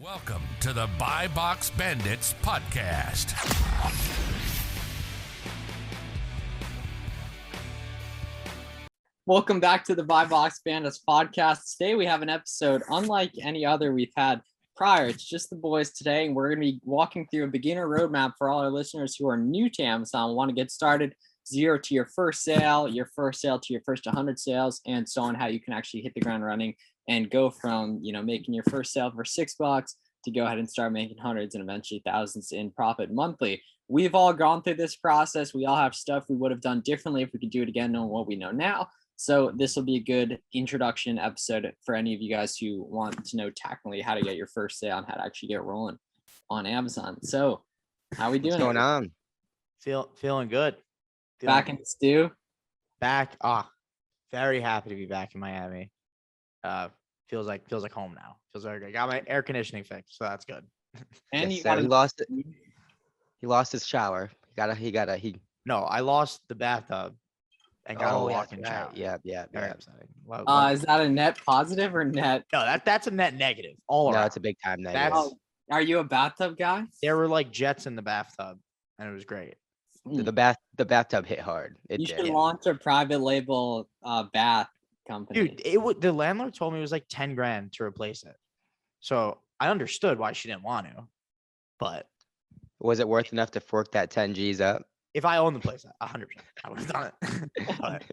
Welcome to the Buy Box Bandits podcast. Welcome back to the Buy Box Bandits podcast. Today we have an episode unlike any other we've had prior. It's just the boys today, and we're going to be walking through a beginner roadmap for all our listeners who are new to Amazon, want to get started, 0 to your first sale, your first sale to your first 100 sales, and so on, how you can actually hit the ground running and go from, making your first sale for $6 to go ahead and start making hundreds and eventually thousands in profit monthly. We've all gone through this process. We all have stuff we would have done differently if we could do it again, knowing what we know now. So this will be a good introduction episode for any of you guys who want to know technically how to get your first sale and how to actually get rolling on Amazon. So how we doing? What's going on? Feeling good. Back in the stew? Back. Very happy to be back in Miami. Feels like home now. Feels like I got my air conditioning fixed, so that's good. And Yes, you sir. got He lost his shower. No, I lost the bathtub and got a walk-in that's shower. right. Yeah. Very upsetting. Is that a net positive or net? No, that's a net negative. All No, around. it's a big time negative. That's- Are you a bathtub guy? There were like jets in the bathtub, and it was great. The bathtub hit hard. It You did. should launch a private label bath company. Dude, the landlord told me it was like 10 grand to replace it. So I understood why she didn't want to, but Was it worth enough to fork that 10 G's up? if I owned the place, 100%, I would have done it. But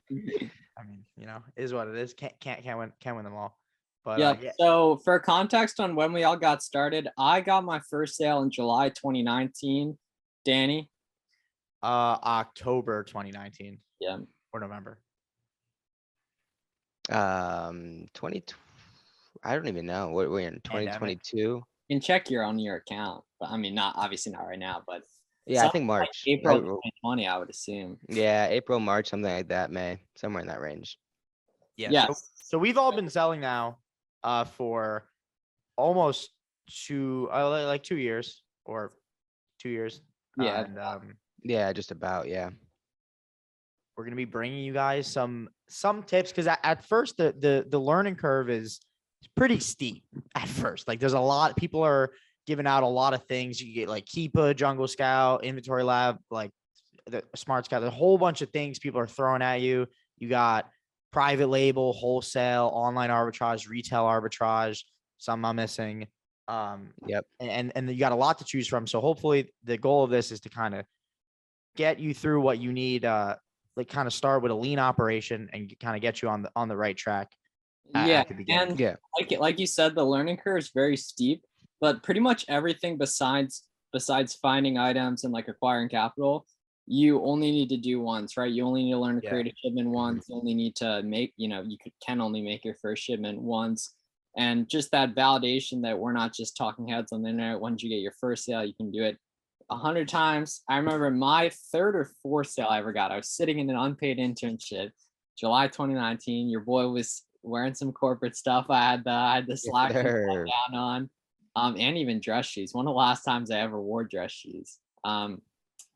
I mean, it is what it is. Can't win them all. But Yeah. yeah. So for context on when we all got started, I got my first sale in July 2019. Danny? October 2019. Yeah. Or November. 20. I don't even know. What we're in 2022. You can check your account, but I mean, not right now, but Yeah, I something think like March. April 2020, I would assume. Yeah, April, March, something like that. May somewhere in that range. Yeah. Yes. So we've all been selling now for almost 2 years or 2 years. Yeah. And Yeah, just about. Yeah. we're gonna be bringing you guys some tips because at first the learning curve is pretty steep at first. Like there's a lot, people are giving out a lot of things. You get like Keepa, Jungle Scout, Inventory Lab, like the Smart Scout. There's a whole bunch of things people are throwing at you. You got private label, wholesale, online arbitrage, retail arbitrage. Some I'm missing. Yep. And you got a lot to choose from. So hopefully the goal of this is to kind of get you through what you need. Like kind of start with a lean operation and kind of get you on the right track. Yeah. At the beginning. And Yeah. like you said, the learning curve is very steep, but pretty much everything besides finding items and like acquiring capital, you only need to do once, right? You only need to learn to create a shipment once. You only need to make, can only make your first shipment once. And just that validation that we're not just talking heads on the internet. Once you get your first sale, you can do it 100 times. I remember my third or fourth sale I ever got. I was sitting in an unpaid internship, July 2019. Your boy was wearing some corporate stuff. I had the slack down on, and even dress shoes. One of the last times I ever wore dress shoes.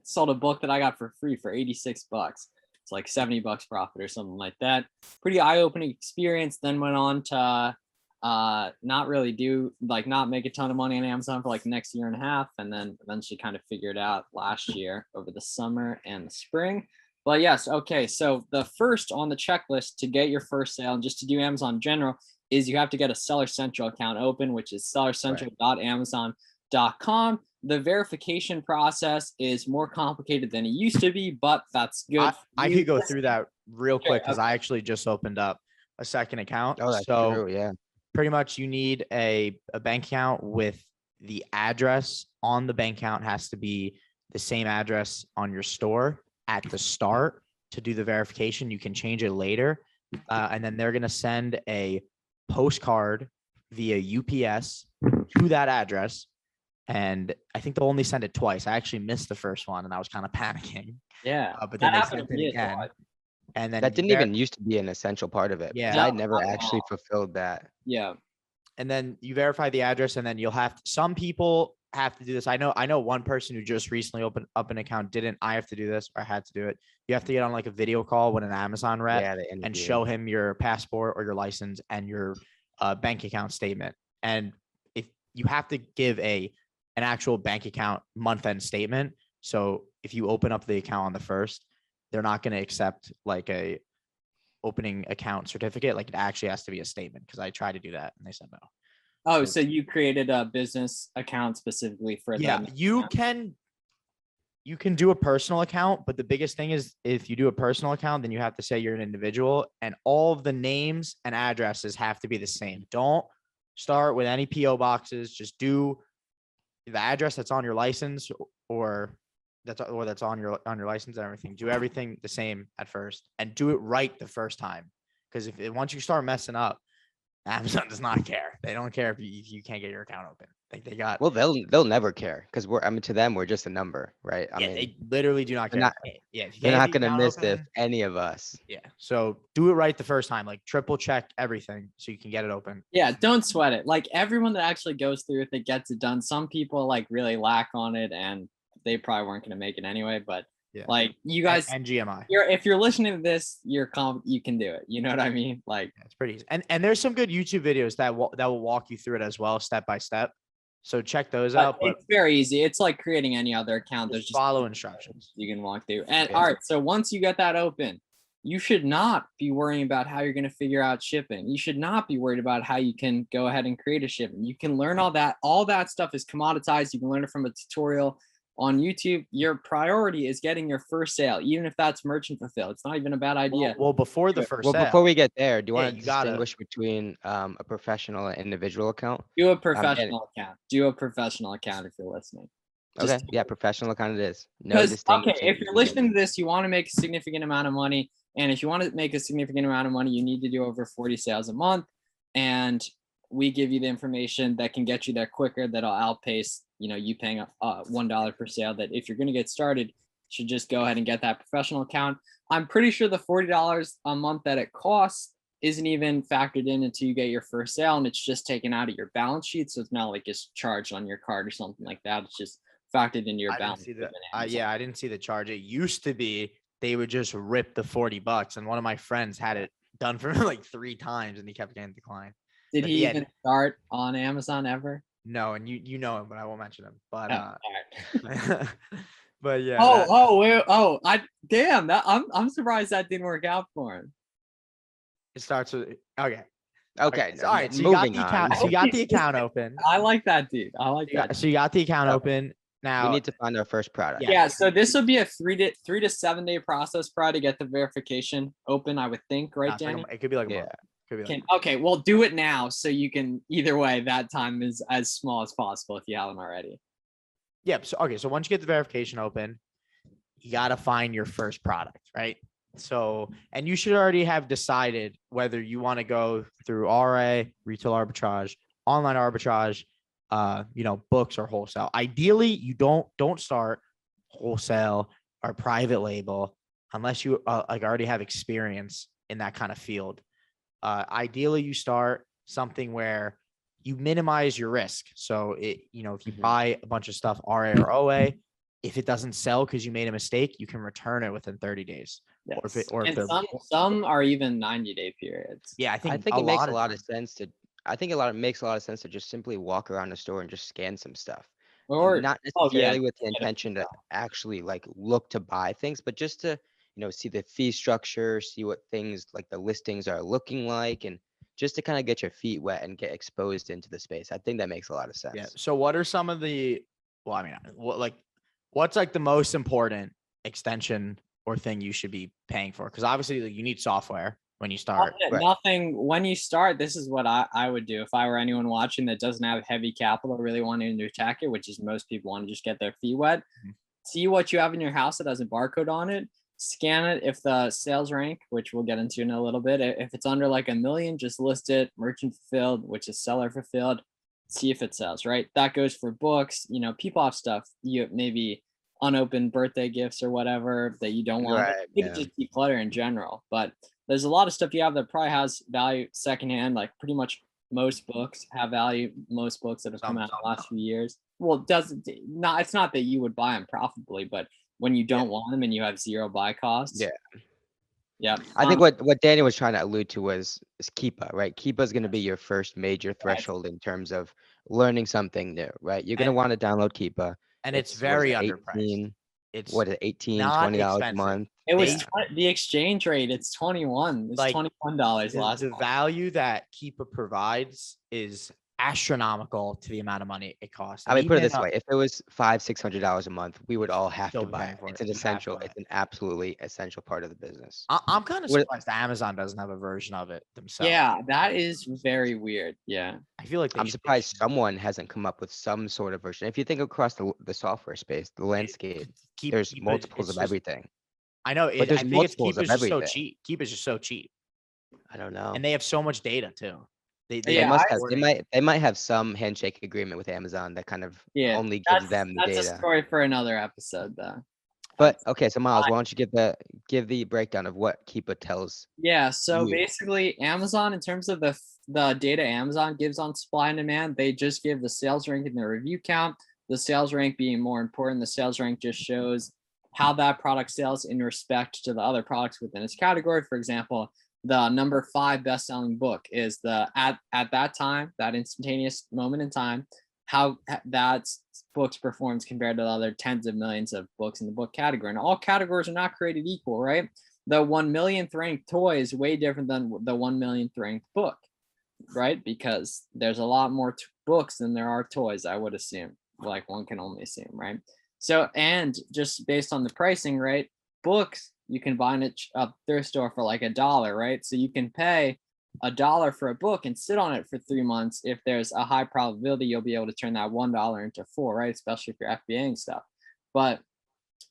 Sold a book that I got for free for $86. It's like $70 profit or something like that. Pretty eye-opening experience. Then went on to not make a ton of money on Amazon for like the next year and a half, and then eventually kind of figured out last year over the summer and the spring. But yes, okay, so the first on the checklist to get your first sale and just to do Amazon in general is you have to get a Seller Central account open, which is sellercentral.amazon.com. The verification process is more complicated than it used to be, but that's good. I could go through that real quick because I actually just opened up a second account. Oh, that's true. Yeah. Pretty much you need a bank account with the address on the bank account has to be the same address on your store at the start to do the verification. You can change it later. And then they're going to send a postcard via UPS to that address. And I think they'll only send it twice. I actually missed the first one and I was kind of panicking. Yeah. But then they sent it again. And then That didn't even used to be an essential part of it. Yeah. I never actually fulfilled that. Yeah. And then you verify the address, and then you'll have some people have to do this. I know one person who just recently opened up an account didn't. I have to do this, or I had to do it. You have to get on like a video call with an Amazon rep and show him your passport or your license and your bank account statement. And you have to give an actual bank account month-end statement. So if you open up the account on the 1st, they're not going to accept like a opening account certificate. Like it actually has to be a statement, because I tried to do that and they said no. Oh, so you created a business account specifically for Yeah, that? you can do a personal account, but the biggest thing is if you do a personal account, then you have to say you're an individual, and all of the names and addresses have to be the same. Don't start with any PO boxes. Just do the address that's on your license, or that's on your license and everything. Do everything the same at first, and do it right the first time. Because once you start messing up, Amazon does not care. They don't care if you can't get your account open. Like they got. Well, they'll never care, because to them, we're just a number, right? I mean, they literally do not care. If you they're can't not get your gonna miss account if open, any of us. Yeah. So do it right the first time. Like triple check everything so you can get it open. Yeah, don't sweat it. Like everyone that actually goes through it, that gets it done. Some people like really lack on it, and they probably weren't going to make it anyway. But Yeah. like you guys, and GMI. if you're listening to this, you can do it. You know what I mean? Like It's pretty easy. And there's some good YouTube videos that will walk you through it as well, step by step. So check those out. But it's very easy. It's like creating any other account. There's just follow instructions you can walk through. And Yeah. all right, so once you get that open, you should not be worrying about how you're going to figure out shipping. You should not be worried about how you can go ahead and create a shipping. You can learn all that. All that stuff is commoditized. You can learn it from a tutorial on YouTube. Your priority is getting your first sale, even if that's merchant fulfilled. It's not even a bad idea. Well, before the first Well, sale, before we get there, do you Yeah, want to you gotta- distinguish between a professional and individual account? Do a professional account. Do a professional account if you're listening. Okay, Just- yeah, professional account it is. No Because distinguishing if you're listening to this, you want to make a significant amount of money, and if you want to make a significant amount of money, you need to do over 40 sales a month, and we give you the information that can get you there quicker, that'll outpace you paying $1 per sale. That if you're going to get started, you should just go ahead and get that professional account. I'm pretty sure the $40 a month that it costs isn't even factored in until you get your first sale, and it's just taken out of your balance sheet, so it's not like it's charged on your card or something like that. It's just factored into your balance. I didn't see the charge. It used to be they would just rip the $40, and one of my friends had it done for him like 3 times, and he kept getting declined. Did But he yeah. even start on Amazon ever? No, and you know him, but I won't mention him. But Oh, all right. but yeah. I'm surprised that didn't work out for him. It starts with okay. Okay, So, all right. So you got moving the on. account. So you got the account open. I like that, dude. I like that. So you got the account open. Now We need to find our first product. Yeah, so this would be a 3 to 7 day process prior to get the verification open, I would think, right, it's like Danny? it could be like a Yeah. month. Could be like Okay, well, do it now so you can. Either way, that time is as small as possible if you haven't already. yeah. So okay. So once you get the verification open, you gotta find your first product, right? So, and you should already have decided whether you want to go through RA, retail arbitrage, online arbitrage, books or wholesale. Ideally, you don't start wholesale or private label unless you already have experience in that kind of field. Ideally, you start something where you minimize your risk. So if you buy a bunch of stuff RA or OA, if it doesn't sell because you made a mistake, you can return it within 30 days. Yes. If And some are even 90-day periods. Yeah, I I think it makes a lot times- of sense to. I think makes a lot of sense to just simply walk around the store and just scan some stuff. Or Not oh, yeah, necessarily with the get it. intention to actually like look to buy things, but just to see the fee structure, see what things like the listings are looking like, and just to kind of get your feet wet and get exposed into the space. I think that makes a lot of sense. Yeah. So what are some of the? Well, I mean, what's like the most important extension or thing you should be paying for? Because obviously you need software when you start. Right. Nothing when you start. This is what I would do if I were anyone watching that doesn't have heavy capital, really wanting to attack it, which is most people want to just get their feet wet. See what you have in your house that has a barcode on it. Scan it. If the sales rank, which we'll get into in a little bit, if it's under like 1 million, just list it merchant fulfilled, which is seller fulfilled. See if it sells, right? That goes for books. People have stuff, you maybe unopened birthday gifts or whatever that you don't want. Right, You yeah. just declutter in general. But there's a lot of stuff you have that probably has value secondhand. Like pretty much most books have value. Most books that have come out in the last few years. Well, it's not that you would buy them profitably, but when you don't want them and you have zero buy costs. Yeah. Yeah. I think what Danny was trying to allude to is Keepa, right? Keepa is going to be your first major threshold in terms of learning something new, right? You're gonna And- want to download Keepa. And it's What is very it, underpriced. 18? It's What is it, 18, not $20 a expensive. month? It was They- the exchange rate. It's 21. It's Like, $21 last the month. value that Keepa provides is astronomical to the amount of money it costs. I And mean, put it even, this way: if it was $500-$600 a month, we would all have still to be buy paying it. for It's it. an You have to essential. buy It's an absolutely essential part of the business. I'm kind of What- surprised Amazon doesn't have a version of it themselves. Yeah, that is very weird. Yeah. I feel like I'm surprised someone hasn't come up with some sort of version. If you think across the software space, the landscape, there's multiples of everything. I know. But there's I think it's multiples of Keepa's just so everything. cheap. Keepa's just so cheap, I don't know. and they have so much data too. They Yeah, must have. report They it. might have some handshake agreement with Amazon that kind of Yeah, only gives them the that's a data. story for another episode, though. But okay, so Miles, why don't you give the breakdown of what Keepa tells? Yeah, so you. basically Amazon, in terms of the data Amazon gives on supply and demand, they just give the sales rank and the review count. The sales rank being more important, the sales rank just shows how that product sells in respect to the other products within its category. For example, the number 5 best-selling book is at that time, that instantaneous moment in time, how that book's performs compared to the other tens of millions of books in the book category. And all categories are not created equal, right? The 1 millionth ranked toy is way different than the 1 millionth ranked book, right? Because there's a lot more books than there are toys, I would assume. Like one can only assume, right? So, and just based on the pricing, right? Books you can buy in a thrift store for like $1, right? So you can pay $1 for a book and sit on it for 3 months. If there's a high probability you'll be able to turn that $1 into 4, right? Especially if you're FBAing stuff. But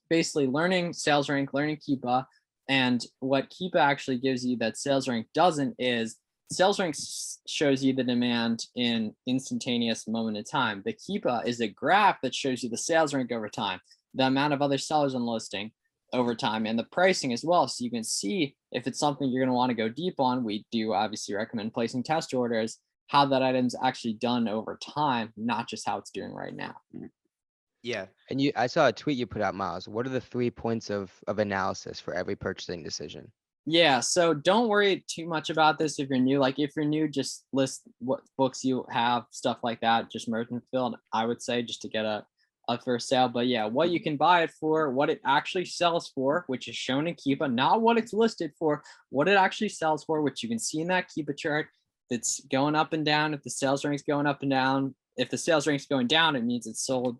basically learning sales rank, learning Keepa, and what Keepa actually gives you that sales rank doesn't is sales rank shows you the demand in instantaneous moment in time. The Keepa is a graph that shows you the sales rank over time, the amount of other sellers on the listing over time, and the pricing as well. So you can see if it's something you're going to want to go deep on. We do obviously recommend placing test orders, how that item's actually done over time, not just how it's doing right now. Yeah. And I saw a tweet you put out, Miles. What are the 3 points of analysis for every purchasing decision? Yeah, so don't worry too much about this if you're new. Like if you're new, just list what books you have, stuff like that. Just merchant fulfilled, I would say, just to get a first sale. But yeah, what you can buy it for, what it actually sells for, which is shown in Keepa, not what it's listed for, what it actually sells for, which you can see in that Keepa chart. It's going up and down. If the sales rank's going up and down, if the sales rank's going down, it means it's sold,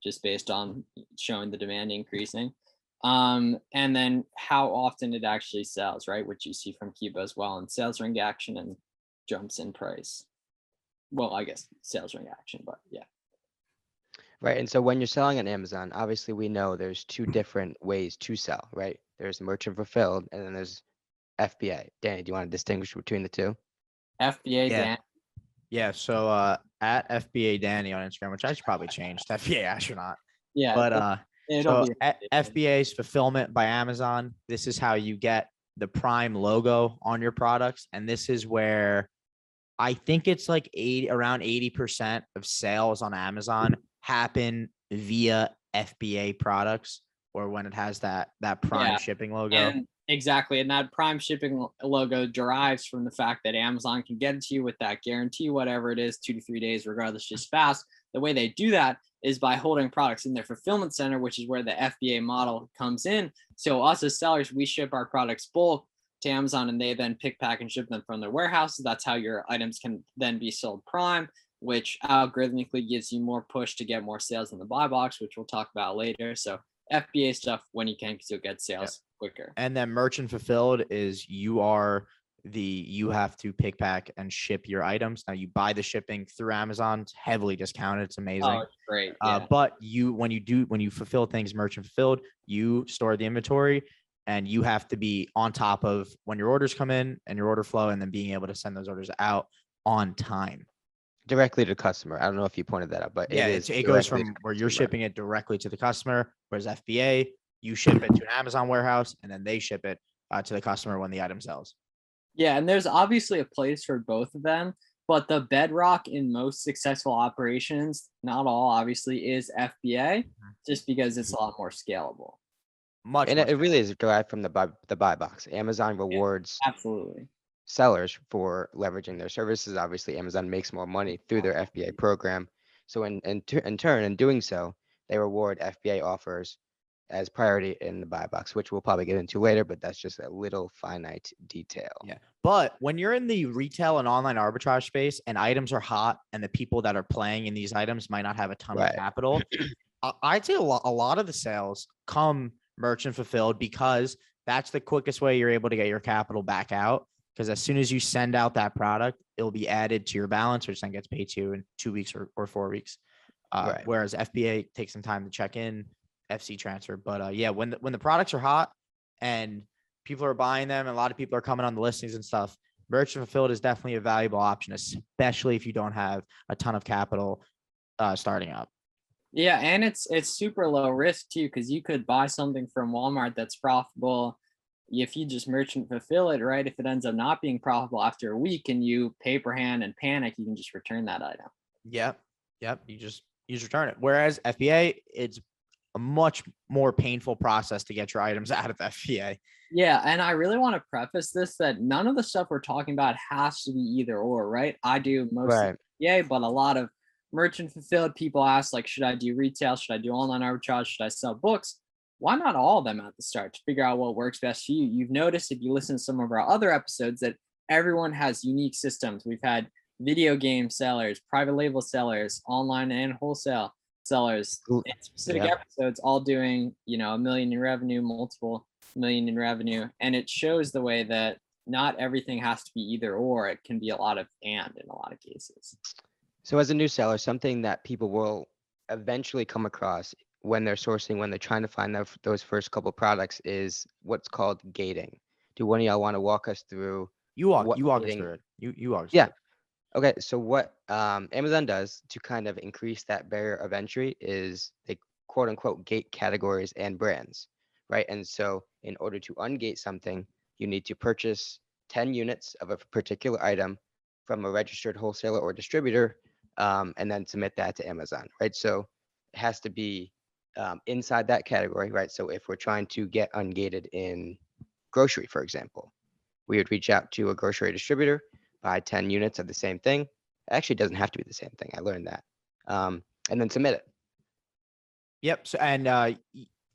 just based on showing the demand increasing. And then how often it actually sells, right? Which you see from Keepa as well, and sales rank action and jumps in price. Well, I guess sales rank action, but yeah. Right. And so when you're selling on Amazon, obviously we know there's 2 different ways to sell, right? There's merchant fulfilled and then there's FBA. Danny, do you want to distinguish between the 2? FBA, Yeah. Dan. Yeah. So at FBA Danny on Instagram, which I should probably change to FBA Astronaut. Yeah. But it'll so be at FBA's fulfillment by Amazon, this is how you get the Prime logo on your products. And this is where I think it's like around 80% of sales on Amazon happen via FBA products, or when it has that Prime shipping logo. And exactly. And that Prime shipping logo derives from the fact that Amazon can get it to you with that guarantee, whatever it is, 2 to 3 days, regardless, just fast. The way they do that is by holding products in their fulfillment center, which is where the FBA model comes in. So us as sellers, we ship our products bulk to Amazon and they then pick, pack, and ship them from their warehouses. That's how your items can then be sold Prime, which algorithmically gives you more push to get more sales in the buy box, which we'll talk about later. So FBA stuff when you can, because you'll get sales quicker. And then merchant fulfilled is you have to pick, pack, and ship your items. Now you buy the shipping through Amazon. It's heavily discounted. It's amazing. Oh, it's great. Yeah. But when you fulfill things merchant fulfilled, you store the inventory and you have to be on top of when your orders come in and your order flow, and then being able to send those orders out on time. Directly to customer. I don't know if you pointed that out, but Yeah, it goes from where you're shipping it directly to the customer, whereas FBA, you ship it to an Amazon warehouse and then they ship it to the customer when the item sells. Yeah, and there's obviously a place for both of them, but the bedrock in most successful operations, not all obviously, is FBA, just because it's a lot more scalable. And it really is derived from the buy box. Amazon rewards Absolutely. sellers for leveraging their services. Obviously, Amazon makes more money through their FBA program. So in turn, in doing so, they reward FBA offers as priority in the buy box, which we'll probably get into later, but that's just a little finite detail. Yeah. But when you're in the retail and online arbitrage space and items are hot and the people that are playing in these items might not have a ton of Right. capital, I'd say a lot of the sales come merchant fulfilled because that's the quickest way you're able to get your capital back out. Because as soon as you send out that product, it'll be added to your balance, which then gets paid to you in 2 weeks or 4 weeks. Right. Whereas FBA takes some time to check in, FC transfer. But yeah, when the products are hot and people are buying them and a lot of people are coming on the listings and stuff, merchant fulfilled is definitely a valuable option, especially if you don't have a ton of capital starting up. Yeah, and it's super low risk too, because you could buy something from Walmart that's profitable. If you just merchant fulfill it, right? If it ends up not being profitable after a week and you paper hand and panic, you can just return that item. Yep. You just return it. Whereas FBA, it's a much more painful process to get your items out of FBA. Yeah, and I really want to preface this that none of the stuff we're talking about has to be either or, right? I do mostly FBA, but a lot of merchant fulfilled people ask, like, should I do retail? Should I do online arbitrage? Should I sell books? Why not all of them at the start to figure out what works best for you? You've noticed if you listen to some of our other episodes that everyone has unique systems. We've had video game sellers, private label sellers, online and wholesale sellers in specific episodes, all doing, $1 million in revenue, multiple million in revenue. And it shows the way that not everything has to be either or. It can be a lot of and in a lot of cases. So as a new seller, something that people will eventually come across when they're sourcing, when they're trying to find those first couple products is what's called gating. Do one of y'all want to walk us through? You walk us through it. You walk us Yeah. through it. Okay, so what Amazon does to kind of increase that barrier of entry is they quote unquote gate categories and brands, right? And so in order to ungate something, you need to purchase 10 units of a particular item from a registered wholesaler or distributor, and then submit that to Amazon, right? So it has to be inside that category, right? So if we're trying to get ungated in grocery, for example, we would reach out to a grocery distributor, buy 10 units of the same thing. It actually doesn't have to be the same thing. I learned that. And then submit it. Yep. So, and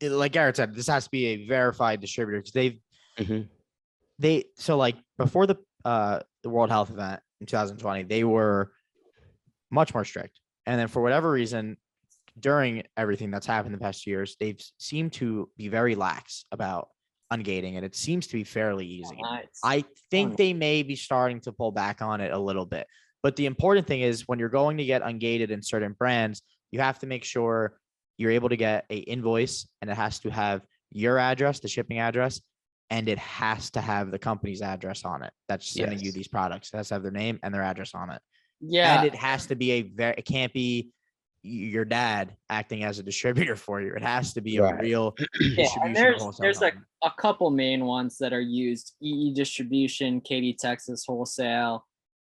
like Garrett said, this has to be a verified distributor because so like before the World Health event in 2020, they were much more strict. And then for whatever reason, during everything that's happened in the past years, they've seemed to be very lax about ungating, and it seems to be fairly easy. Nice. I think they may be starting to pull back on it a little bit. But the important thing is when you're going to get ungated in certain brands, you have to make sure you're able to get a invoice, and it has to have your address, the shipping address, and it has to have the company's address on it that's sending you these products. It has to have their name and their address on it. Yeah. And it has to be it can't be your dad acting as a distributor for you. It has to be a real distribution. There's like a couple main ones that are used: EE Distribution, Katy, Texas Wholesale,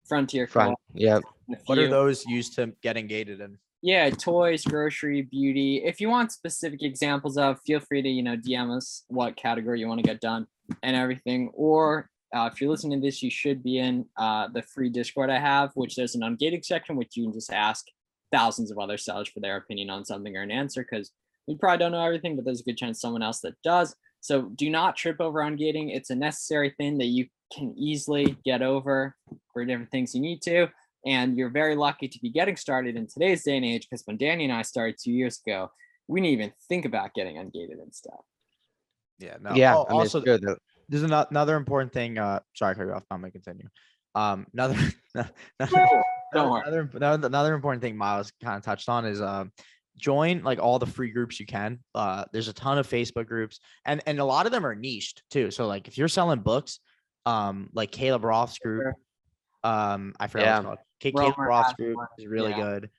Frontier. Yep. What are those used to get ungated in? Yeah, toys, grocery, beauty. If you want specific examples of, feel free to DM us what category you want to get done and everything. Or if you're listening to this, you should be in the free Discord I have, which there's an ungating section, which you can just ask thousands of other sellers for their opinion on something or an answer, because we probably don't know everything, but there's a good chance someone else that does. So do not trip over ungating. It's a necessary thing that you can easily get over for different things you need to. And you're very lucky to be getting started in today's day and age, because when Danny and I started 2 years ago, we didn't even think about getting ungated and stuff. Yeah. No. Yeah. Oh, also, there's another important thing. Sorry, cut you off. I'm gonna continue. Another important thing Miles kind of touched on is join like all the free groups you can. There's a ton of Facebook groups, and a lot of them are niched too. So like if you're selling books, like Caleb Roth's group, I forgot what it's called. Caleb Roth's group is really good.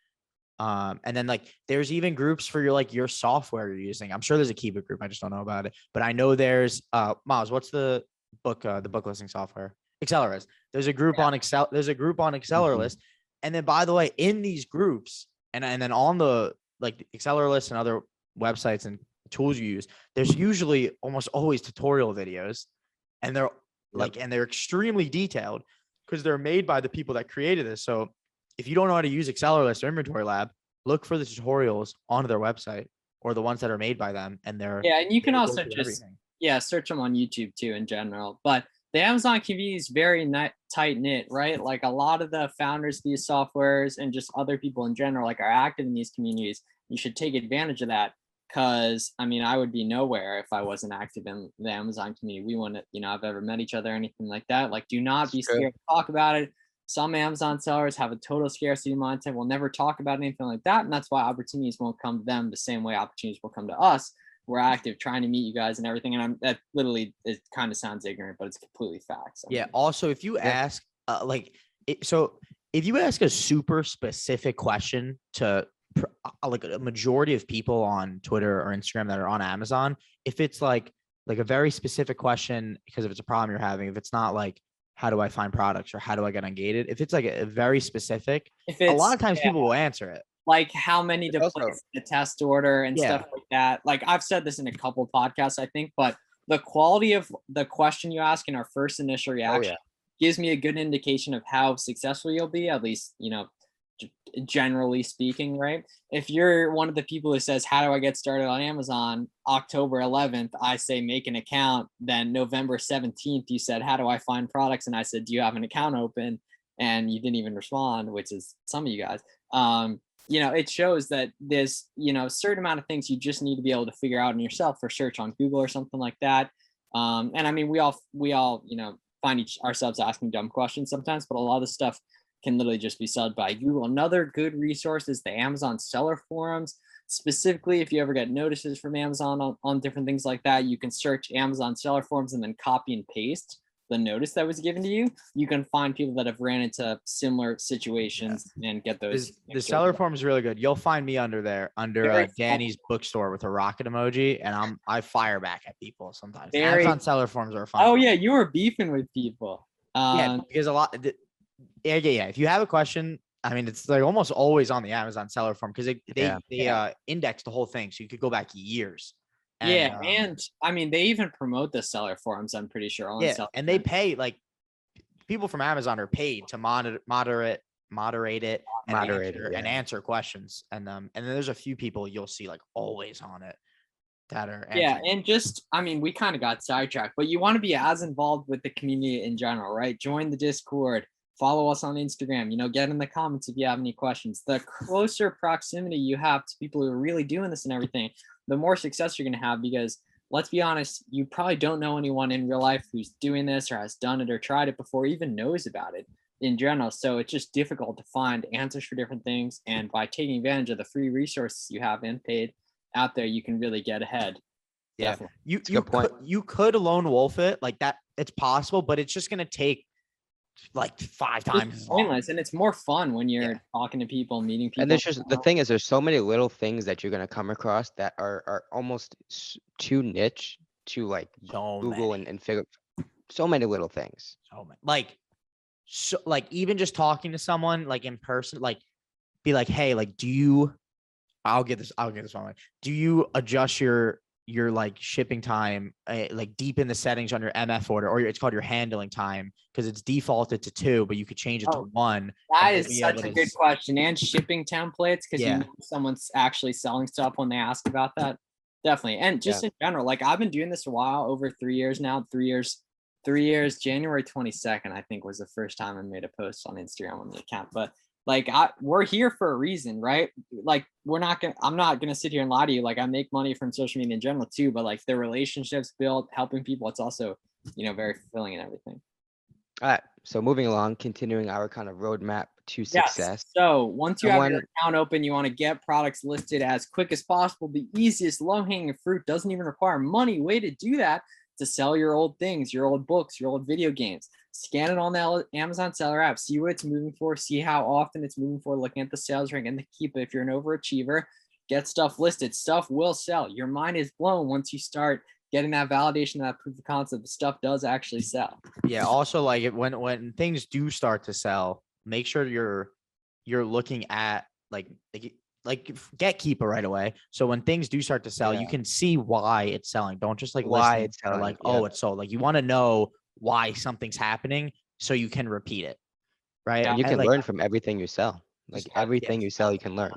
And then like there's even groups for your software you're using. I'm sure there's a Keepa group. I just don't know about it. But I know there's Miles, what's the book listing software? Accelerist. There's a group on Excel. There's a group on Accelerist. And then by the way, in these groups and then on the like Accelerist and other websites and tools you use, there's usually almost always tutorial videos, and they're like, and they're extremely detailed because they're made by the people that created this. So if you don't know how to use Accelerlist or Inventory Lab, look for the tutorials on their website or the ones that are made by them. And they're, Yeah, and you can they go also through just everything. search them on YouTube too in general. But the Amazon community is very tight knit, right? Like a lot of the founders of these softwares and just other people in general, like are active in these communities. You should take advantage of that because I mean, I would be nowhere if I wasn't active in the Amazon community. We wouldn't, have ever met each other or anything like that. Like, do not be scared to talk about it. Some Amazon sellers have a total scarcity mindset, will never talk about anything like that. And that's why opportunities won't come to them the same way opportunities will come to us. We're active trying to meet you guys and everything. And that literally, it kind of sounds ignorant, but it's completely facts. Yeah. Also, if you ask, so if you ask a super specific question to like a majority of people on Twitter or Instagram that are on Amazon, if it's like a very specific question, because if it's a problem you're having, if it's not like, how do I find products or how do I get ungated? If it's like a very specific, a lot of times people will answer it. Like how many to place the test order and stuff like that. Like I've said this in a couple podcasts, I think, but the quality of the question you ask in our first initial reaction gives me a good indication of how successful you'll be, at least, generally speaking, right? If you're one of the people who says, how do I get started on Amazon? October 11th, I say, make an account. Then November 17th, you said, how do I find products? And I said, do you have an account open? And you didn't even respond, which is some of you guys. It shows that there's, a certain amount of things you just need to be able to figure out in yourself for search on Google or something like that. And I mean, we all, find ourselves asking dumb questions sometimes, but a lot of the stuff can literally just be solved by Google. Another good resource is the Amazon seller forums. Specifically, if you ever get notices from Amazon on different things like that, you can search Amazon seller forums and then copy and paste the notice that was given to you. You can find people that have ran into similar situations and get those. The seller forum is really good. You'll find me under there, under Danny's bookstore with a rocket emoji, and I fire back at people sometimes. Amazon seller forums are fun. Oh yeah, you were beefing with people. Because a lot. If you have a question, I mean, it's like almost always on the Amazon seller forum because they index the whole thing, so you could go back years. And, and I mean, they even promote the seller forums, I'm pretty sure. And they pay, like, people from Amazon are paid to moderate it and answer questions. And then there's a few people you'll see like always on it that are answering. And just, I mean, we kind of got sidetracked, but you want to be as involved with the community in general, right? Join the Discord, follow us on Instagram, get in the comments if you have any questions. The closer proximity you have to people who are really doing this and everything, the more success you're going to have, because let's be honest, you probably don't know anyone in real life who's doing this or has done it or tried it before, even knows about it in general. So it's just difficult to find answers for different things. And by taking advantage of the free resources you have and paid out there, you can really get ahead. Yeah. You could lone wolf it like that. It's possible, but it's just going to take like 5 times. It's pointless, and it's more fun when you're talking to people, meeting people. And there's just the thing is, there's so many little things that you're gonna come across that are almost too niche to like Google and figure. So many little things. Like even just talking to someone like in person, like be like, hey, like, I'll get this one. Do you adjust your like shipping time, like deep in the settings on your MF order, or it's called your handling time, because it's defaulted to 2, but you could change it to 1. That is such a good question. And shipping templates, because someone's actually selling stuff when they ask about that. Definitely. And just in general, like I've been doing this a while, over 3 years now, 3 years, January 22nd, I think was the first time I made a post on Instagram on the account. But like we're here for a reason, right? Like I'm not gonna sit here and lie to you. Like I make money from social media in general too, but like the relationships built, helping people, it's also, very fulfilling and everything. All right. So moving along, continuing our kind of roadmap to success. Yes. So once you have your account open, you want to get products listed as quick as possible. The easiest low-hanging fruit doesn't even require money. Way to do that, to sell your old things, your old books, your old video games. Scan it on the Amazon seller app, see what it's moving for, see how often it's moving for, looking at the sales rank and the Keepa. If you're an overachiever, get stuff listed. Stuff will sell. Your mind is blown once you start getting that validation, that proof of concept. The stuff does actually sell. Yeah. Also, like when things do start to sell, make sure you're looking at like get Keepa right away. So when things do start to sell, you can see why it's selling. Don't just like why it's selling. Like, oh, it's sold. Like you want to know why something's happening so you can repeat it. Right. Yeah. And you And can like, learn from everything you sell. Like Just gotta everything get you sell, you can learn.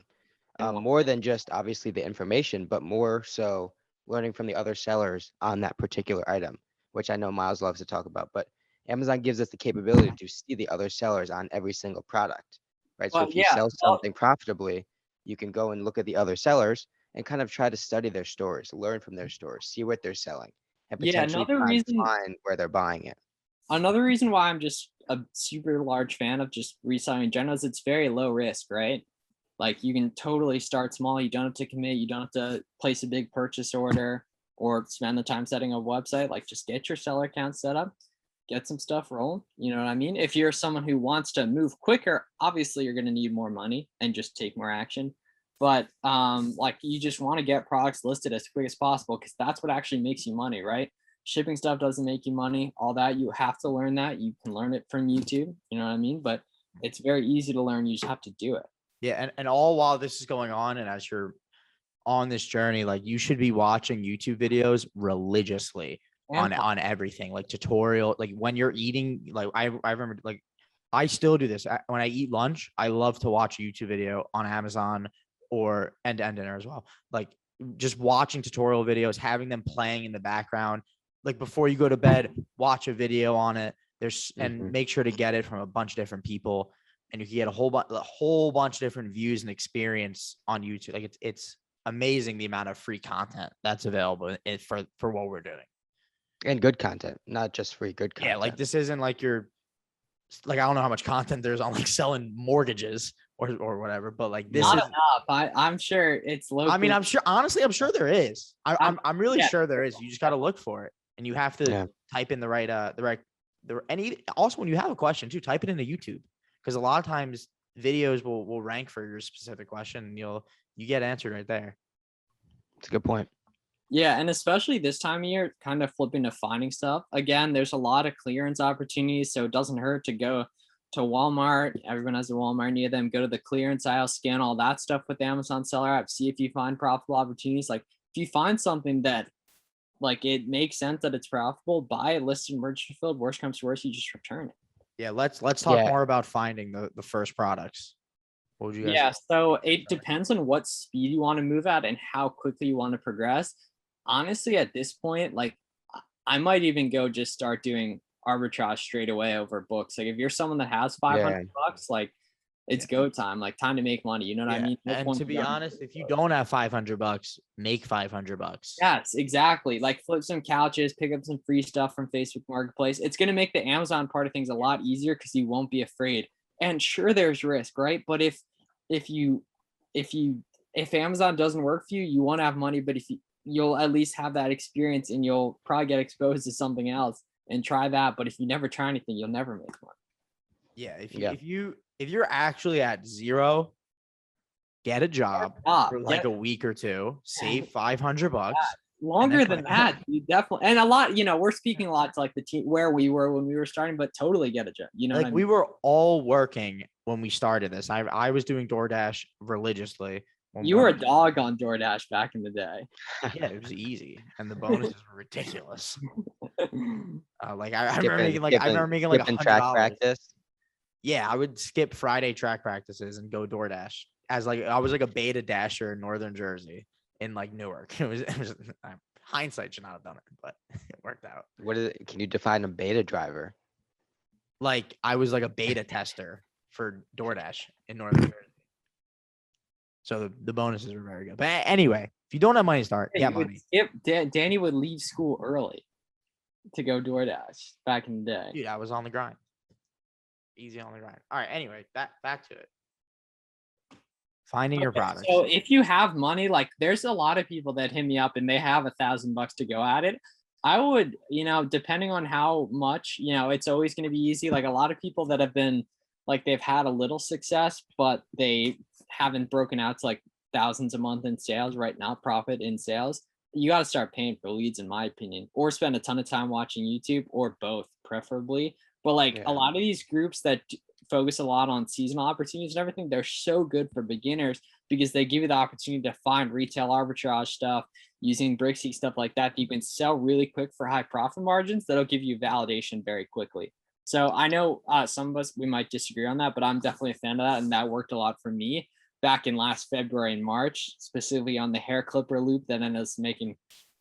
and one More thing. than just obviously the information, but more so learning from the other sellers on that particular item, which I know Miles loves to talk about. But Amazon gives us the capability to see the other sellers on every single product, right? So Well, if you yeah. sell Well, something profitably, you can go and look at the other sellers and kind of try to study their stories, learn from their stories, see what they're selling, and yeah. potentially Another try and reason find where they're buying it. Another reason why I'm just a super large fan of just reselling in general is it's very low risk, right? Like you can totally start small. You don't have to commit. You don't have to place a big purchase order or spend the time setting a website. Like just get your seller account set up, get some stuff rolling. You know what I mean? If you're someone who wants to move quicker, obviously you're going to need more money and just take more action. But like you just want to get products listed as quick as possible because that's what actually makes you money, right? Shipping stuff doesn't make you money. All that you have to learn that. You can learn it from YouTube. You know what I mean? But it's very easy to learn. You just have to do it. yeah. And all while this is going on, and as you're on this journey, like you should be watching YouTube videos religiously And on everything, like tutorial, like when you're eating, like I remember, like I still do this. When I eat lunch, I love to watch a YouTube video on Amazon or end-to-end dinner as well. Like just watching tutorial videos, having them playing in the background. Like before you go to bed, watch a video on it. There's and Mhm. make sure to get it from a bunch of different people, and you can get a whole bunch of different views and experience on YouTube. Like it's amazing the amount of free content that's available for what we're doing. And good content, not just free, good Yeah, content. like this isn't like I don't know how much content there's on like selling mortgages or whatever, but like this not is. enough. I'm sure it's local. I mean, I'm sure. Honestly, I'm sure there is. I'm really yeah. sure there is. You just got to look for it, and you have to Yeah. type in also when you have a question too, type it into YouTube because a lot of times videos will rank for your specific question, and you get answered right there. It's a good point. Yeah, and especially this time of year, kind of flipping to finding stuff. Again, there's a lot of clearance opportunities, so it doesn't hurt to go to Walmart. Everyone has a Walmart near them. Go to the clearance aisle, scan all that stuff with the Amazon seller app, see if you find profitable opportunities. Like if you find something that like it makes sense that it's profitable, buy it, listed, merchant fulfilled. Worst comes to worst, you just return it. Yeah, let's talk Yeah. more about finding the first products. What would you guys? Yeah, so it depends on what speed you want to move at and how quickly you want to progress. Honestly, at this point, like I might even go just start doing arbitrage straight away over books. Like if you're someone that has 500 bucks, like it's go time, like time to make money. You know what I mean? No And point to in be going- honest, if you don't have $500, make $500. Yes, exactly. Like flip some couches, pick up some free stuff from Facebook Marketplace. It's going to make the Amazon part of things a lot easier because you won't be afraid. And sure, there's risk, right? But if Amazon doesn't work for you, you won't have money. But you'll at least have that experience, and you'll probably get exposed to something else and try that. But if you never try anything, you'll never make money. Yeah, Yeah. if you're actually at zero, get a job for like a week or two, save $500. Longer than that, you definitely, and a lot, we're speaking a lot to like the team where we were when we were starting, but totally get a job. You know, like what I we mean? were all working when we started this. I was doing DoorDash religiously. You were a dog on DoorDash back in the day. Yeah, it was easy, and the bonuses were ridiculous. Like I remember making like skipping track $100. practice. Yeah, I would skip Friday track practices and go DoorDash as like I was like a beta dasher in Northern Jersey in like Newark. It was hindsight should not have done it, but it worked out. What is it? Can you define a beta driver? Like I was like a beta tester for DoorDash in Northern Jersey. So the bonuses were very good. But anyway, if you don't have money to start, get money. Danny would leave school early to go DoorDash back in the day. Dude, I was on the grind. Easy on the grind. All right. Anyway, back to it. Finding your product. So if you have money, like there's a lot of people that hit me up and they have $1,000 to go at it. I would, depending on how much, it's always going to be easy. Like a lot of people that have been like they've had a little success, but they haven't broken out to like thousands a month in sales right now, profit in sales. You got to start paying for leads, in my opinion, or spend a ton of time watching YouTube, or both, preferably. But like a lot of these groups that focus a lot on seasonal opportunities and everything, they're so good for beginners because they give you the opportunity to find retail arbitrage stuff, using Brixie, stuff like that, you can sell really quick for high profit margins that'll give you validation very quickly. So I know some of us, we might disagree on that, but I'm definitely a fan of that. And that worked a lot for me back in last February and March, specifically on the hair clipper loop that ended up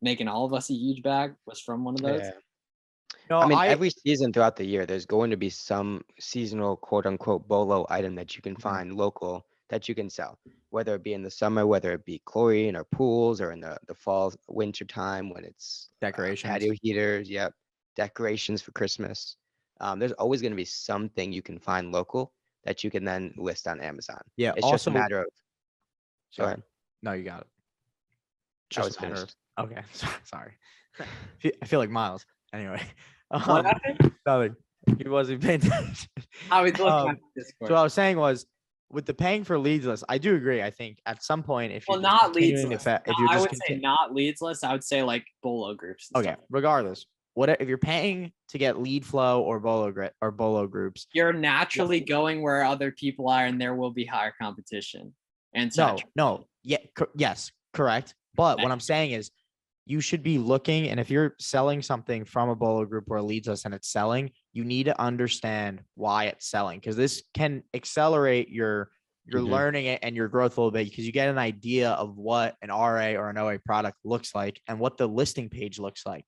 making all of us a huge bag, was from one of those. Yeah. No, I mean, every season throughout the year, there's going to be some seasonal quote unquote bolo item that you can find local that you can sell, whether it be in the summer, whether it be chlorine or pools, or in the fall, winter time when it's decorations. patio heaters. Yep. Decorations for Christmas. There's always going to be something you can find local that you can then list on Amazon. Yeah. It's just a matter of. Go Sorry. ahead. No, you got it. I was Just a matter finished. of- Okay. Sorry. I feel like Miles. Anyway. What happened? Nothing. He wasn't paying attention. I was looking at So Discord. what I was saying was, with the paying for leads list, I do agree. I think at some point, if you're Well, just not leads continuing to list. fa- if you're I just would say not leads list. I would say like bolo groups. and okay, stuff. regardless, what if you're paying to get lead flow or bolo groups? You're naturally going where other people are, and there will be higher competition. And No, yeah, yes, correct. But what I'm saying is, you should be looking, and if you're selling something from a bolo group or a leads list and it's selling, you need to understand why it's selling, because this can accelerate your learning it and your growth a little bit, because you get an idea of what an RA or an OA product looks like and what the listing page looks like.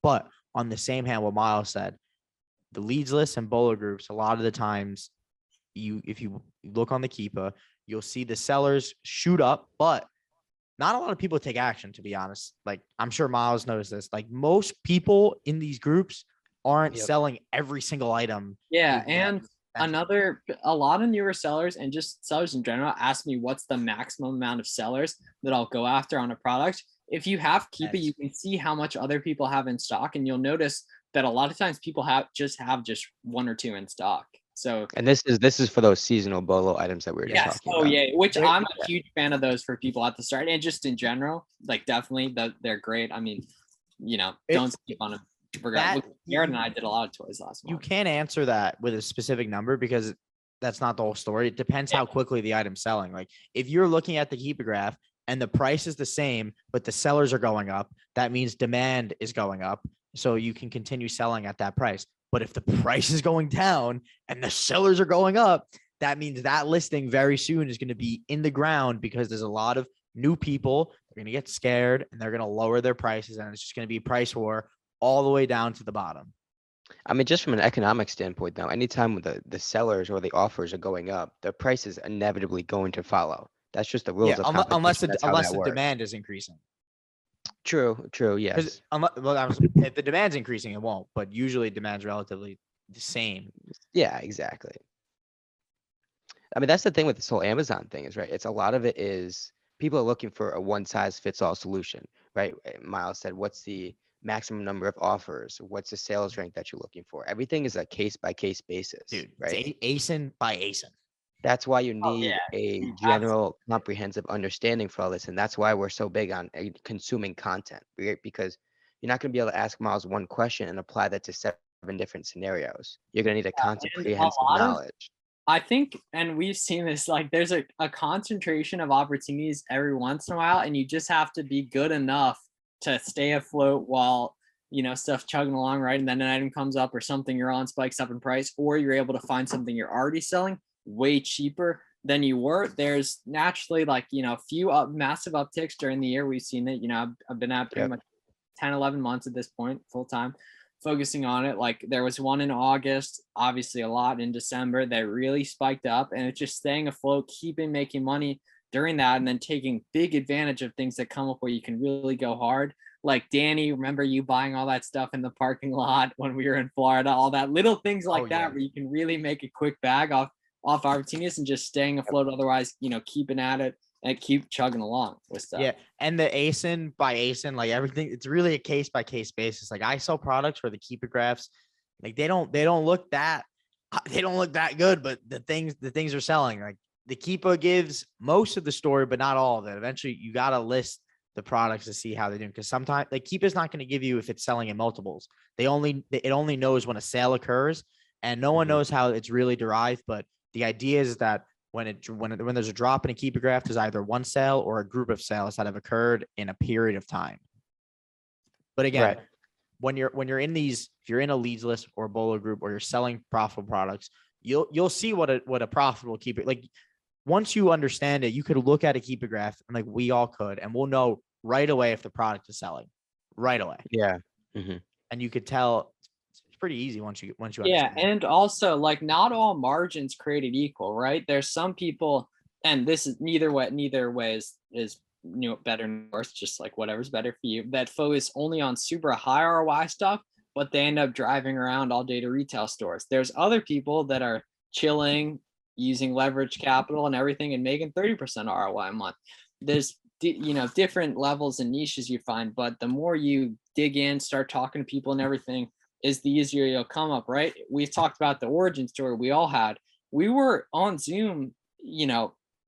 But on the same hand, what Miles said, the leads list and bolo groups, a lot of the times, if you look on the Keepa, you'll see the sellers shoot up, but not a lot of people take action, to be honest. Like, I'm sure Miles knows this. Like, most people in these groups aren't selling every single item. Yeah, and a lot of newer sellers and just sellers in general ask me what's the maximum amount of sellers that I'll go after on a product. If you have Keepa, you can see how much other people have in stock, and you'll notice that a lot of times people have just one or two in stock. So, and this is for those seasonal bolo items that we were just talking about. Yeah, which I'm a huge fan of those for people at the start, and just in general, like definitely they're great. I mean, don't skip on them. Garrett and I did a lot of toys last month. You can't answer that with a specific number, because that's not the whole story. It depends how quickly the item's selling. Like, if you're looking at the Keepa graph and the price is the same, but the sellers are going up, that means demand is going up. So you can continue selling at that price. But if the price is going down and the sellers are going up, that means that listing very soon is going to be in the ground, because there's a lot of new people. They're going to get scared and they're going to lower their prices, and it's just going to be price war all the way down to the bottom. I mean, just from an economic standpoint, though, anytime the sellers or the offers are going up, the price is inevitably going to follow. That's just the rules of competition. Unless the demand is increasing. True. Yes. If the demand's increasing, it won't. But usually, demand's relatively the same. Yeah, exactly. I mean, that's the thing with this whole Amazon thing, is right. It's a lot of it is people are looking for a one size fits all solution, right? Miles said, "What's the maximum number of offers? What's the sales rank that you're looking for?" Everything is a case by case basis, Dude. right? It's ASIN by ASIN. That's why you need a general comprehensive understanding for all this. And that's why we're so big on consuming content, right? Because you're not going to be able to ask Miles one question and apply that to 7 different scenarios. You're going to need a comprehensive knowledge. I think, and we've seen this, like there's a concentration of opportunities every once in a while, and you just have to be good enough to stay afloat while, stuff chugging along, right? And then an item comes up or something you're on spikes up in price, or you're able to find something you're already selling way cheaper than you were. There's naturally a few massive upticks during the year. We've seen it. I've been at pretty much 10, 11 months at this point, full time, focusing on it. Like, there was one in August, obviously a lot in December that really spiked up, and it's just staying afloat, keeping making money during that, and then taking big advantage of things that come up where you can really go hard. Like, Danny, remember you buying all that stuff in the parking lot when we were in Florida, all that little things like that, where you can really make a quick bag off opportunities and just staying afloat. Otherwise, keeping at it and keep chugging along with stuff. Yeah. And the ASIN by ASIN, like everything, it's really a case by case basis. Like, I sell products where the Keepa graphs, like they don't look that good, but the things are selling. Like, the Keepa gives most of the story, but not all of it. Eventually you got to list the products to see how they're doing. Because sometimes, like, Keepa's not going to give you if it's selling in multiples. It only knows when a sale occurs, and no one knows how it's really derived. But the idea is that when there's a drop in a Keepa graph, there's either one sale or a group of sales that have occurred in a period of time. But again, Right. when you're in these, if you're in a leads list or a bolo group or you're selling profitable products, you'll see what a profitable Keepa, like once you understand it, you could look at a Keepa graph and like we all could, and we'll know right away if the product is selling right away. Yeah. Mm-hmm. And you could tell it's pretty easy once you Yeah, understand. and also like not all margins created equal, right? There's some people, and this is neither way is better or worse, just like whatever's better for you, that focus only on super high ROI stuff, but they end up driving around all day to retail stores. There's other people that are chilling, using leverage capital and everything and making 30% ROI a month. There's different levels and niches you find, but the more you dig in, start talking to people and everything, is the easier you'll come up, right? We've talked about the origin story we all had. We were on Zoom,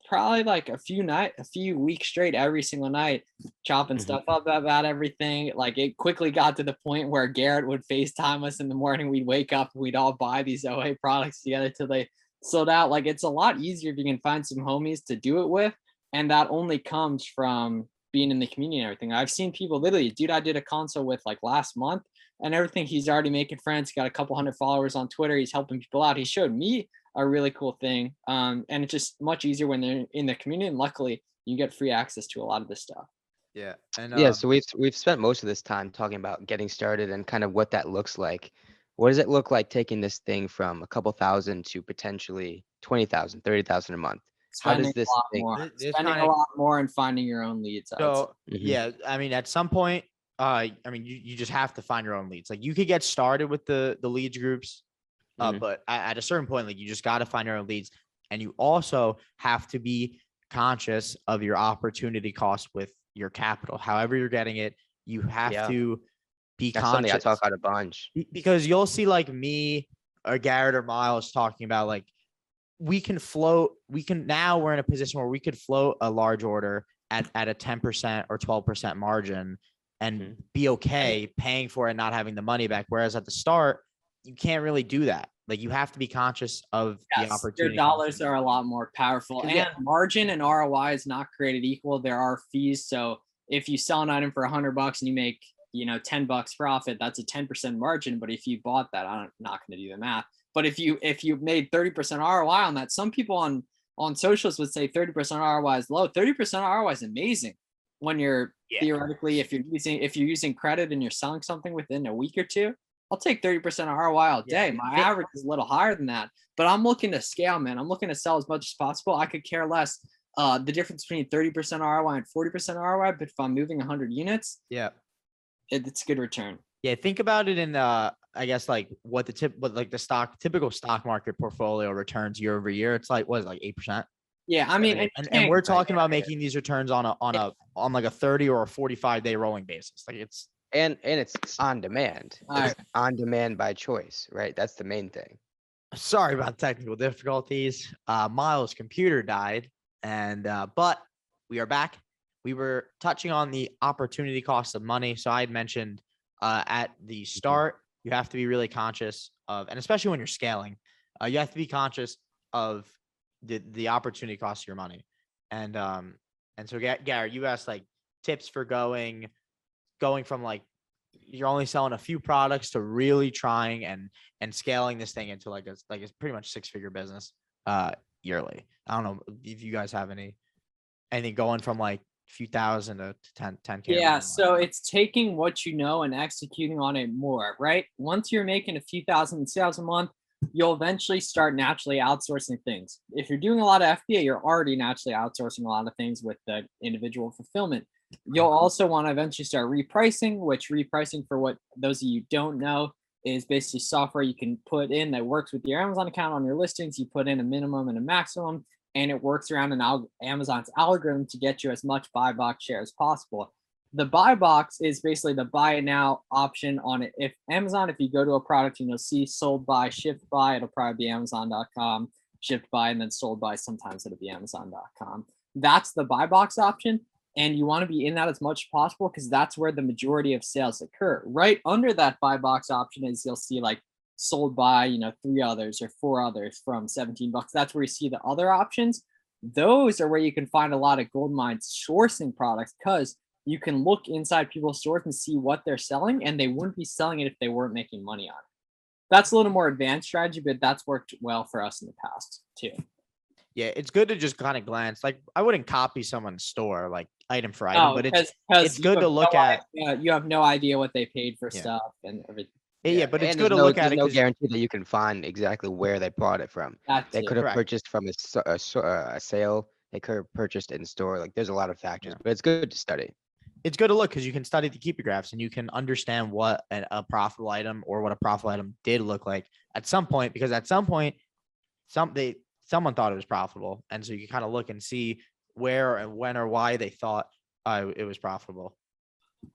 probably like a few weeks straight every single night, chopping stuff up about everything. Like it quickly got to the point where Garrett would FaceTime us in the morning. We'd wake up, we'd all buy these OA products together till they sold out. Like it's a lot easier if you can find some homies to do it with. And that only comes from being in the community and everything. I've seen people literally, dude, I did a console with like last month and everything. He's already making friends. He got a couple hundred followers on Twitter. He's helping people out. He showed me a really cool thing. And it's just much easier when they're in the community. And luckily you get free access to a lot of this stuff. Yeah. And Yeah, so we've spent most of this time talking about getting started and kind of what that looks like. What does it look like taking this thing from a couple thousand to potentially 20,000, 30,000 a month? How does this thing? Spending a lot more and finding your own leads. So yeah, I mean, at some point, you just have to find your own leads. Like you could get started with the leads groups, but at a certain point, like you just got to find your own leads, and you also have to be conscious of your opportunity cost with your capital. However you're getting it, you have to be That's conscious. something I talk about a bunch. Because you'll see like me or Garrett or Miles talking about like we're in a position where we could float a large order at a 10% or 12% margin and be okay paying for it and not having the money back. Whereas at the start, you can't really do that. Like you have to be conscious of the opportunity. Your dollars are a lot more powerful, and margin and ROI is not created equal. There are fees. So if you sell an item for $100 and you make, $10 profit, that's a 10% margin. But if you bought that, I'm not going to do the math. But if you made 30% ROI on that, some people on socials would say 30% ROI is low. 30% ROI is amazing when you're theoretically, if you're using credit and you're selling something within a week or two. I'll take 30% ROI all day. My average is a little higher than that, but I'm looking to scale, man. I'm looking to sell as much as possible. I could care less the difference between 30% ROI and 40% ROI, but if I'm moving 100 units, it's a good return. Yeah, think about it in I guess like what the typical stock market portfolio returns year over year. It's like, what is it, like 8%? Yeah, I mean, and we're talking about making these returns on like a 30 or a 45-day rolling basis. Like it's on demand. It's on demand by choice, right? That's the main thing. Sorry about technical difficulties. Miles' computer died, and but we are back. We were touching on the opportunity cost of money. So I had mentioned at the start, you have to be really conscious of, and especially when you're scaling, you have to be conscious of the opportunity cost of your money. And so Garrett, you asked like tips for going from like you're only selling a few products to really trying and scaling this thing into like it's pretty much 6-figure business yearly. I don't know if you guys have anything going from like a few thousand to 10K. Yeah, so it's taking what you know and executing on it more, right? Once you're making a few thousand in sales a month, you'll eventually start naturally outsourcing things. If you're doing a lot of FBA, you're already naturally outsourcing a lot of things with the individual fulfillment. You'll also want to eventually start repricing, which repricing, for what those of you don't know, is basically software you can put in that works with your Amazon account on your listings. You put in a minimum and a maximum, and it works around Amazon's algorithm to get you as much buy box share as possible. The buy box is basically the buy it now option on it. If you go to a product and you'll see sold by, shipped by, it'll probably be Amazon.com, shipped by, and then sold by, sometimes it'll be Amazon.com. That's the buy box option. And you want to be in that as much as possible because that's where the majority of sales occur. Right under that buy box option is you'll see like sold by, 3 others or 4 others from $17. That's where you see the other options. Those are where you can find a lot of gold mines sourcing products, because you can look inside people's stores and see what they're selling, and they wouldn't be selling it if they weren't making money on it. That's a little more advanced strategy, but that's worked well for us in the past too. Yeah, it's good to just kind of glance. Like, I wouldn't copy someone's store like item for item, but it's good to look at. You have no idea what they paid for stuff and everything. Yeah, but it's good to look at it. There's no guarantee that you can find exactly where they bought it from. They could have purchased from a sale. They could have purchased in store. Like, there's a lot of factors, but it's good to study. It's good to look, because you can study the Keepa graphs and you can understand what a profitable item or what a profitable item did look like at some point, because at some point, someone thought it was profitable. And so you can kind of look and see where and when or why they thought it was profitable.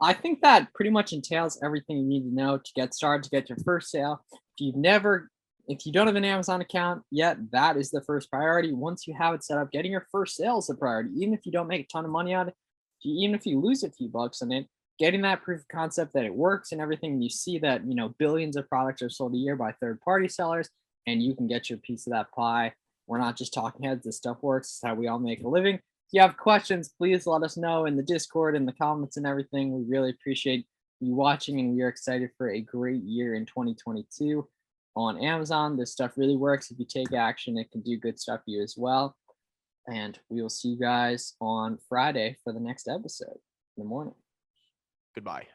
I think that pretty much entails everything you need to know to get started, to get your first sale. If you don't have an Amazon account yet, that is the first priority. Once you have it set up, getting your first sale is a priority. Even if you don't make a ton of money on it, even if you lose a few bucks on it, getting that proof of concept that it works and everything, you see that, billions of products are sold a year by third-party sellers, and you can get your piece of that pie. We're not just talking heads. This stuff works. It's how we all make a living. If you have questions, please let us know in the Discord, in the comments and everything. We really appreciate you watching, and we are excited for a great year in 2022 on Amazon. This stuff really works. If you take action, it can do good stuff for you as well. And we will see you guys on Friday for the next episode in the morning. Goodbye.